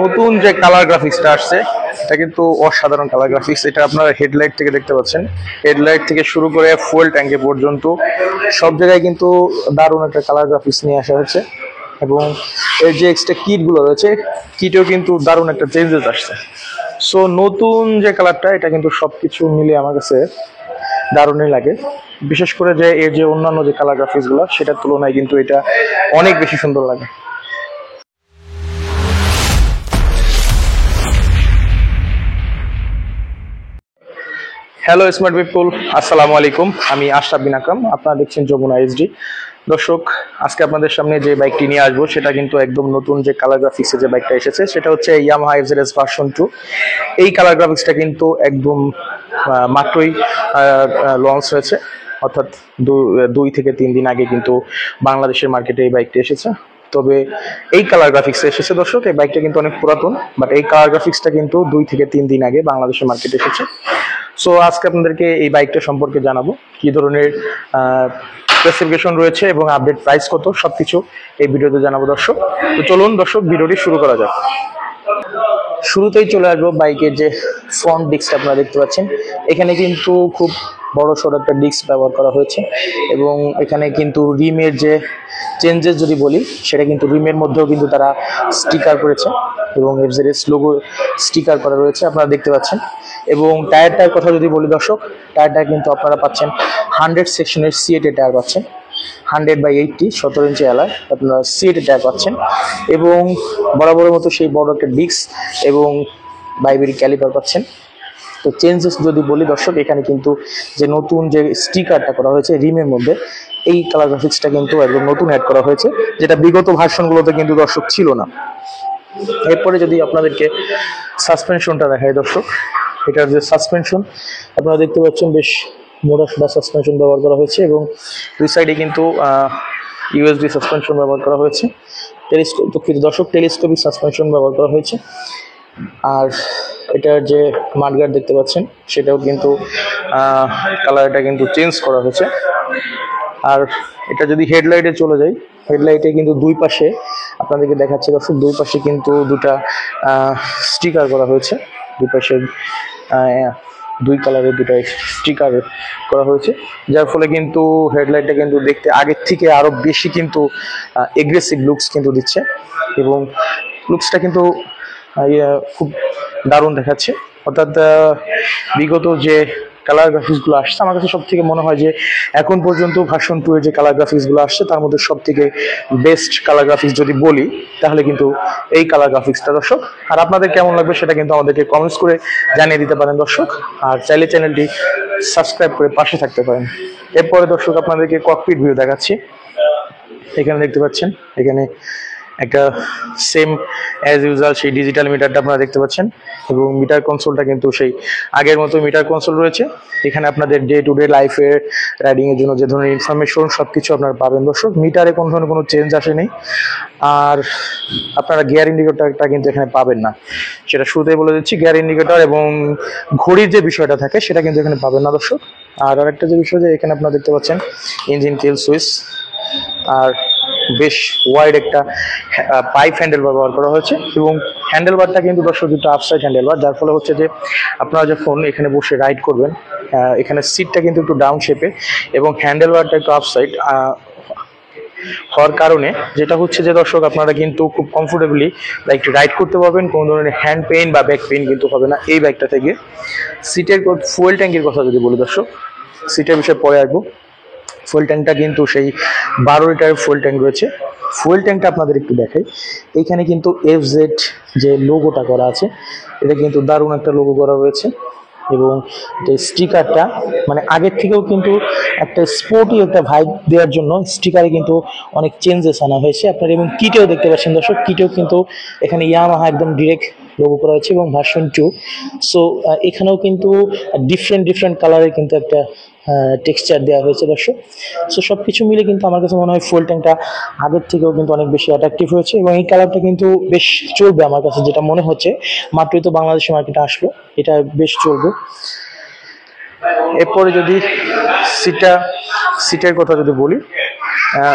নতুন যে কালার গ্রাফিক্সটা আসছে এটা কিন্তু অসাধারণ কালার গ্রাফিক্স। এটা আপনারা হেডলাইট থেকে দেখতে পাচ্ছেন, হেডলাইট থেকে শুরু করে ফুয়েল ট্যাঙ্কে পর্যন্ত সব জায়গায় কিন্তু দারুণ একটা কালার গ্রাফিক্স নিয়ে আসা হয়েছে। এবং এর যে এক্সট্রা কিটগুলো রয়েছে, কিটেও কিন্তু দারুণ একটা চেঞ্জেস আসছে। সো নতুন যে কালারটা, এটা কিন্তু সবকিছু মিলে আমার কাছে দারুণই লাগে। বিশেষ করে যে এর যে অন্যান্য যে কালার গ্রাফিক্সগুলো, সেটার তুলনায় কিন্তু এটা অনেক বেশি সুন্দর লাগে। হ্যালো স্মার্ট পিপল, আসসালামু আলাইকুম। আমি আশরাফ বিন আকরাম, আপনারা দেখছেন যমুনা এইচডি। দর্শক, আজকে আপনাদের সামনে যে বাইকটি নিয়ে আসবো সেটা কিন্তু একদম নতুন যে কালার গ্রাফিক্সে যে বাইকটা এসেছে, সেটা হচ্ছে ইয়ামাহা এফজেডএস ভার্সন 2। এই কালার গ্রাফিক্সটা কিন্তু একদম মাত্রই লঞ্চ হয়েছে, অর্থাৎ 2 থেকে 3 দিন আগে কিন্তু বাংলাদেশের মার্কেটে এই বাইকটি এসেছে। তবে এই কালার গ্রাফিক্সে এসেছে দর্শক, এই বাইকটা কিন্তু অনেক পুরাতন, বাট এই কালার গ্রাফিক্সটা কিন্তু 2 থেকে 3 দিন আগে বাংলাদেশের মার্কেটে এসেছে। সো আজকে আপনাদেরকে এই বাইকটা সম্পর্কে জানাবো, কি ধরনের স্পেসিফিকেশন রয়েছে এবং আপডেট প্রাইস কত, সবকিছু এই ভিডিওতে জানাবো দর্শক। তো চলুন দর্শক, ভিডিওটি শুরু করা যাক। শুরুতেই চলে আসবো বাইকের যে ফ্রন্ট ডিস্কটা আপনারা দেখতে পাচ্ছেন। এখানে কিন্তু খুব বড় সড়ো একটা ডিস্ক ব্যবহার করা হয়েছে এবং এখানে কিন্তু রিমের যে চেঞ্জেস যদি বলি, সেটা কিন্তু রিমের মধ্যেও কিন্তু তারা স্টিকার করেছে এবং এফজেডএস লোগো স্টিকার করা রয়েছে, আপনারা দেখতে পাচ্ছেন। এবং টায়ারটার কথা যদি বলি দর্শক, টায়ারটা কিন্তু আপনারা পাচ্ছেন 100 সেকশনের সিএটি টায়ার পাচ্ছেন, 100/80 17 ইঞ্চি অ্যালয় আপনারা সিএটি টায়ার পাচ্ছেন। এবং বরাবরের মতো সেই বড় একটা ডিস্ক এবং বাইবেরি ক্যালিপার পাচ্ছেন। তো চেঞ্জেস যদি বলি দর্শক, এখানে কিন্তু যে নতুন যে স্টিকারটা করা হয়েছে রিমের মধ্যে, এই কালার গ্রাফিক্সটা কিন্তু একদম নতুন অ্যাড করা হয়েছে, যেটা বিগত ভার্সনগুলোতে কিন্তু দর্শক ছিল না। এরপরে যদি আপনাদেরকে সাসপেনশনটা দেখায় দর্শক, এটার যে সাসপেনশন আপনারা দেখতে পাচ্ছেন, বেশ মোটা সোটা সাসপেনশন ব্যবহার করা হয়েছে এবং দুই সাইডে কিন্তু ইউএসডি সাসপেনশন ব্যবহার করা হয়েছে। দর্শক, টেলিস্কোপিক সাসপেনশন ব্যবহার করা হয়েছে। আর এটার যে মাডগার্ড দেখতে পাচ্ছেন, সেটাও কিন্তু কালারটা কিন্তু চেঞ্জ করা হয়েছে। আর এটা যদি হেডলাইটে চলে যাই, হেডলাইটে কিন্তু দুই পাশে আপনাদেরকে দেখাচ্ছে দর্শক, দুই পাশে কিন্তু দুটা স্টিকার করা হয়েছে। দুই পাশে দুই কালারের দুটা স্টিকার করা হয়েছে, যার ফলে কিন্তু হেডলাইটটা কিন্তু দেখতে আগের থেকে আরো বেশি কিন্তু এগ্রেসিভ লুকস কিন্তু দিচ্ছে এবং লুকসটা কিন্তু খুব দারুণ দেখাচ্ছে। অর্থাৎ বিগত যে কালার গ্রাফিক্সগুলো আসছে, আমার কাছে সব থেকে মনে হয় যে এখন পর্যন্ত ভার্সন 2 এর যে কালার গ্রাফিক্সগুলো আসছে, তার মধ্যে সব থেকে বেস্ট কালার গ্রাফিক্স যদি বলি, তাহলে কিন্তু এই কালার গ্রাফিক্সটা দর্শক। আর আপনাদের কেমন লাগবে সেটা কিন্তু আমাদেরকে কমেন্টস করে জানিয়ে দিতে পারেন দর্শক। আর চাইলে চ্যানেলটি সাবস্ক্রাইব করে পাশে থাকতে পারেন। এরপরে দর্শক আপনাদেরকে ককপিট ভিউ দেখাচ্ছি। এখানে দেখতে পাচ্ছেন, এখানে একটা সেম অ্যাজ ইউজুয়াল সেই ডিজিটাল মিটারটা আপনারা দেখতে পাচ্ছেন এবং মিটার কনসোলটা কিন্তু সেই আগের মতো মিটার কনসোল রয়েছে। এখানে আপনাদের ডে টু ডে লাইফের রাইডিং এর জন্য যে ধরনের ইনফরমেশন সবকিছু আপনারা পাবেন দর্শক। মিটারে কোনো ধরনের কোনো চেঞ্জ আসেনি। আর আপনারা গিয়ার ইন্ডিকেটরটা কিন্তু এখানে পাবেন না, সেটা শুরুতেই বলে দিচ্ছি। গিয়ার ইন্ডিকেটর এবং ঘড়ির যে বিষয়টা থাকে, সেটা কিন্তু এখানে পাবেন না দর্শক। আর আরেকটা যে বিষয়, যে এখানে আপনারা দেখতে পাচ্ছেন ইঞ্জিন কিল সুইচ, আর বেশ ওয়াইড একটা পাইপ হ্যান্ডেল ব্যবহার করা হয়েছে এবং হ্যান্ডেলবারটা কিন্তু দর্শক দুটো আপসাইড হ্যান্ডেলবার, যার ফলে হচ্ছে যে আপনারা যখন এখানে বসে রাইড করবেন, এখানে সিটটা কিন্তু একটু ডাউন শেপে এবং হ্যান্ডেলবারটা একটু আপসাইড হওয়ার কারণে যেটা হচ্ছে যে দর্শক, আপনারা কিন্তু খুব কমফোর্টেবলি বাইকটি রাইড করতে পারবেন, কোনো ধরনের হ্যান্ড পেইন বা ব্যাক পেইন কিন্তু হবে না এই বাইকটা থেকে। সিটের ফুয়েল ট্যাঙ্কের কথা যদি বলি দর্শক, সিটের বিষয়ে পরে আসবো। ফুয়েল ট্যাঙ্কটা কিন্তু সেই 12 লিটারের ফুয়েল ট্যাঙ্ক রয়েছে। ফুয়েল ট্যাঙ্কটা আপনাদের একটু দেখাই। এইখানে কিন্তু এফজেড যে লোগোটা করা আছে, এটা কিন্তু দারুণ একটা লোগো করা রয়েছে এবং যে স্টিকারটা মানে আগের থেকেও কিন্তু একটা স্পোর্টি একটা ভাইব দেওয়ার জন্য স্টিকারে কিন্তু অনেক চেঞ্জেস আনা হয়েছে আপনার। এবং কিটেও দেখতে পাচ্ছেন দর্শক, কিটেও কিন্তু এখানে ইয়ামাহা একদম ডিরেক্ট লোগো করা হয়েছে এবং ভার্সন 2। সো এখানেও কিন্তু ডিফারেন্ট কালারের কিন্তু একটা টেক্সচার দেওয়া হয়েছে দর্শক। সো সব কিছু মিলে কিন্তু আমার কাছে মনে হয় ফুয়েল ট্যাঙ্কটা আগের থেকেও কিন্তু অনেক বেশি অ্যাট্রাকটিভ হয়েছে এবং এই কালারটা কিন্তু বেশ চলবে আমার কাছে, যেটা মনে হচ্ছে। মাত্রই তো বাংলাদেশের মার্কেটে আসলো, এটা বেশ চলবে। এরপরে যদি সিটের কথা যদি বলি,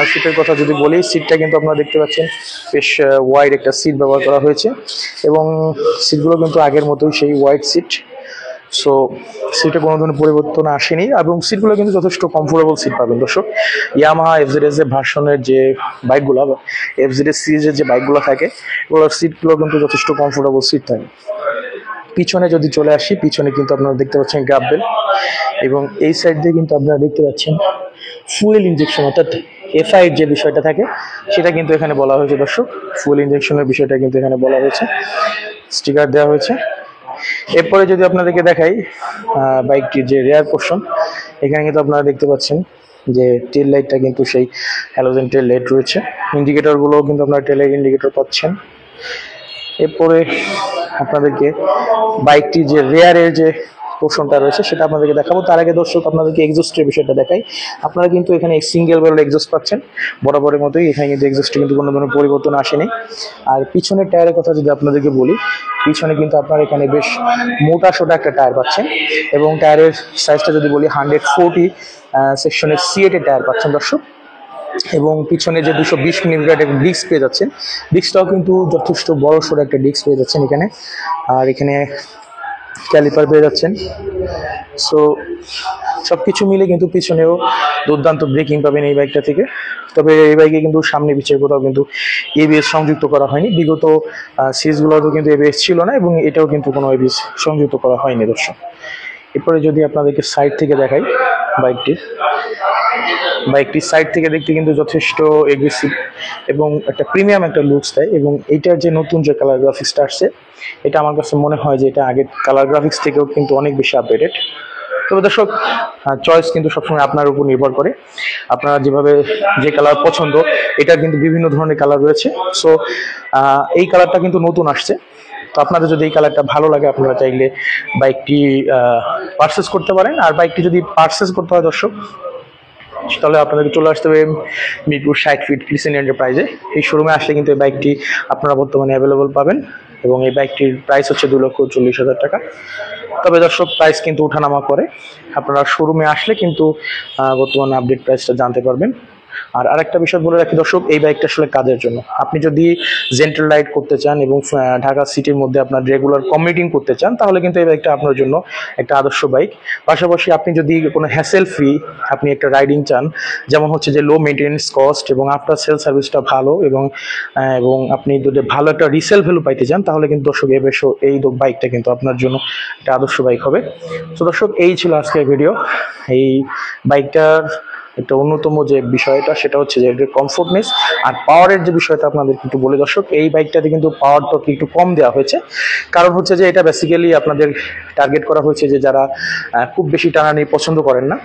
সিটের কথা যদি বলি, সিটটা কিন্তু আপনারা দেখতে পাচ্ছেন বেশ ওয়াইড একটা সিট ব্যবহার করা হয়েছে এবং সিটগুলো কিন্তু আগের মতোই সেই ওয়াইড সিট। সো সিটে কোনো ধরনের পরিবর্তন আসেনি এবং সিটগুলো কিন্তু যথেষ্ট কমফোর্টেবল সিট পাবেন দর্শক। ইয়ামাহা এফজেডএস এর ভার্সনের যে বাইকগুলো বা এফজেডএস সিরিজের যে বাইকগুলো থাকে ওগুলোর সিটগুলো কিন্তু যথেষ্ট কমফোর্টেবল সিট থাকে। পিছনে যদি চলে আসি, পিছনে কিন্তু আপনারা দেখতে পাচ্ছেন গ্রাব বেল এবং এই সাইড দিয়ে কিন্তু আপনারা দেখতে পাচ্ছেন ফুয়েল ইনজেকশন, অর্থাৎ এফআই যে বিষয়টা থাকে সেটা কিন্তু এখানে বলা হয়েছে দর্শক। ফুয়েল ইনজেকশনের বিষয়টা কিন্তু এখানে বলা হয়েছে, স্টিকার দেওয়া হয়েছে। এরপরে যদি আপনাদেরকে দেখাই বাইকটির যে রেয়ার পোর্শন, এখানে কিন্তু আপনারা দেখতে পাচ্ছেন যে টেল লাইটটা কিন্তু সেই হ্যালোজেন টেল লাইট রয়েছে। ইন্ডিকেটরগুলোও কিন্তু আপনারা টেল লাইট ইন্ডিকেটর পাচ্ছেন। এরপরে আপনাদেরকে বাইকটির যে রেয়ারের যে পোর্শনটা রয়েছে সেটা আপনাদেরকে দেখাবো। তার আগে দর্শক আপনাদেরকে এক্সস্টের বিষয়টা দেখাই। আপনারা কিন্তু এখানে সিঙ্গেল ব্যারেল এক্সস্ট পাচ্ছেন বরাবরের মতোই, এখানে কিন্তু এক্সস্টে কিন্তু কোনো ধরনের পরিবর্তন আসেনি। আর পিছনের টায়ারের কথা যদি আপনাদেরকে বলি, পিছনে কিন্তু আপনারা এখানে বেশ মোটা সোটা একটা টায়ার পাচ্ছেন এবং টায়ারের সাইজটা যদি বলি 140 সেকশনের সিএটের টায়ার পাচ্ছেন দর্শক। এবং পিছনে যে 220 মিলিমিটার একটা ডিস্ক পেয়ে যাচ্ছেন, ডিস্কটাও কিন্তু যথেষ্ট বড় সড়ো একটা ডিস্ক পেয়ে যাচ্ছেন এখানে। আর এখানে ক্যালিপার পেয়ে যাচ্ছেন। সো সবকিছু মিলে কিন্তু পিছনেও দুর্দান্ত ব্রেকিং পাবেন এই বাইকটা থেকে। তবে এই বাইকে কিন্তু সামনে পিছিয়ে কোথাও কিন্তু এবিএস সংযুক্ত করা হয়নি। বিগত সিরিজগুলোতেও কিন্তু এবিএস ছিল না এবং এটাও কিন্তু কোনো এবিএস সংযুক্ত করা হয়নি দর্শক। এরপরে যদি আপনাদেরকে সাইড থেকে দেখাই, বাইকটির সাইড থেকে দেখতে কিন্তু যথেষ্ট এগ্রেসিভ এবং একটা প্রিমিয়াম একটা লুকস দেয়। এবং এইটার যে নতুন যে কালার গ্রাফিক্সটা আসছে, এটা আমার কাছে মনে হয় যে এটা আগের কালার গ্রাফিক্স থেকেও কিন্তু অনেক বেশি আপডেটেড। তবে দর্শক চয়েস কিন্তু সবসময় আপনার উপর নির্ভর করে, আপনারা যেভাবে যে কালার পছন্দ, এটা কিন্তু বিভিন্ন ধরনের কালার রয়েছে। সো এই কালারটা কিন্তু নতুন আসছে, তো আপনাদের যদি এই কালারটা ভালো লাগে আপনারা চাইলে বাইকটি পারচেস করতে পারেন। আর বাইকটি যদি পারচেস করতে হয় দর্শক, তাহলে আপনাদেরকে চলে আসতে হবে মিরপুর 60 ফিট ক্রিসেন্ট এন্টারপ্রাইজে। এই শোরুমে আসলে কিন্তু এই বাইকটি আপনারা বর্তমানে অ্যাভেলেবল পাবেন এবং এই বাইকটির প্রাইস হচ্ছে 2,40,000 টাকা। তবে দর্শক প্রাইস কিন্তু ওঠানামা করে, আপনারা শোরুমে আসলে কিন্তু বর্তমানে আপডেট প্রাইসটা জানতে পারবেন। আর আরেকটা বিষয় বলে রাখি দর্শক, এই বাইকটা আসলে কাজের জন্য। আপনি যদি জেন্টাল রাইড করতে চান এবং ঢাকা সিটির মধ্যে আপনার রেগুলার কমিউটিং করতে চান, তাহলে কিন্তু এই বাইকটা আপনার জন্য একটা আদর্শ বাইক। পাশাপাশি আপনি যদি কোনো হ্যাসেল ফ্রি আপনি একটা রাইডিং চান, যেমন হচ্ছে যে লো মেনটেন্যান্স কস্ট এবং আফটার সেল সার্ভিসটা ভালো এবং আপনি যদি ভালো একটা রিসেল ভ্যালু পাইতে চান, তাহলে কিন্তু দর্শক এই বাইকটা কিন্তু আপনার জন্য একটা আদর্শ বাইক হবে। তো দর্শক এই ছিল আজকের ভিডিও। এই বাইকটার একটা অন্যতম যে বিষয়টা সেটা হচ্ছে যে কমফোর্টনেস আর পাওয়ারের যে বিষয়টা আপনাদের কিন্তু বলে দর্শক, এই বাইকটাতে কিন্তু পাওয়ারটা একটু কম দেওয়া হয়েছে। কারণ হচ্ছে যে এটা বেসিক্যালি আপনাদের টার্গেট করা হয়েছে যে যারা খুব বেশি টানাটানি পছন্দ করেন না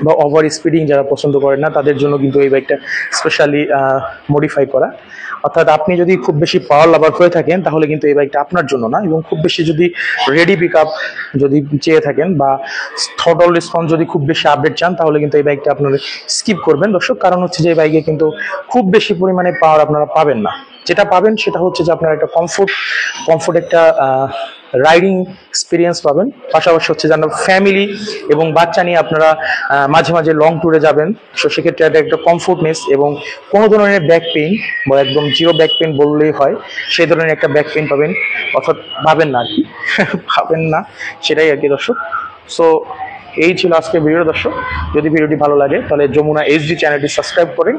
বা ওভার স্পিডিং যারা পছন্দ করেন না, তাদের জন্য কিন্তু এই বাইকটা স্পেশালি মডিফাই করা। অর্থাৎ আপনি যদি খুব বেশি পাওয়ার লাভার হয়ে থাকেন তাহলে কিন্তু এই বাইকটা আপনার জন্য না, এবং খুব বেশি যদি রেডি পিক আপ যদি চেয়ে থাকেন বা থ্রটল রেসপন্স যদি খুব বেশি আপডেট চান, তাহলে কিন্তু এই বাইকটা আপনারা স্কিপ করবেন দর্শক। কারণ হচ্ছে যে এই বাইকে কিন্তু খুব বেশি পরিমাণে পাওয়ার আপনারা পাবেন না। যেটা পাবেন সেটা হচ্ছে যে আপনারা একটা কমফোর্ট একটা রাইডিং এক্সপিরিয়েন্স পাবেন। পাশাপাশি হচ্ছে যেন ফ্যামিলি এবং বাচ্চা নিয়ে আপনারা মাঝে মাঝে লং ট্যুরে যাবেন, সো সেক্ষেত্রে একটা কমফোর্টনেস এবং কোনো ধরনের ব্যাক পেইন বা একদম জিরো ব্যাক পেইন বললেই হয়, সেই ধরনের একটা ব্যাক পেইন পাবেন, অর্থাৎ পাবেন না আর কি পাবেন না, সেটাই আর কি দর্শক। সো এই ছিল আজকের ভিডিও দর্শক। যদি ভিডিওটি ভালো লাগে তাহলে যমুনা এইচডি চ্যানেলটি সাবস্ক্রাইব করেন।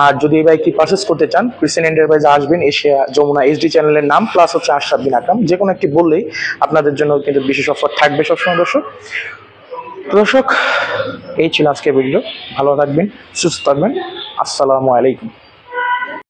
আর যদি এই বাইকটি পারচেস করতে চান, ক্রিসেন্ট এন্টারপ্রাইজে আসবেন, এসে যমুনা এইচডি চ্যানেলের নাম প্লাস হচ্ছে আশরাফ বিন আকরাম যে কোনো একটি বললেই আপনাদের জন্য কিন্তু বিশেষ অফার থাকবে সবসময় দর্শক। দর্শক এই ছিল আজকের ভিডিও, ভালো থাকবেন, সুস্থ থাকবেন, আসসালামু আলাইকুম।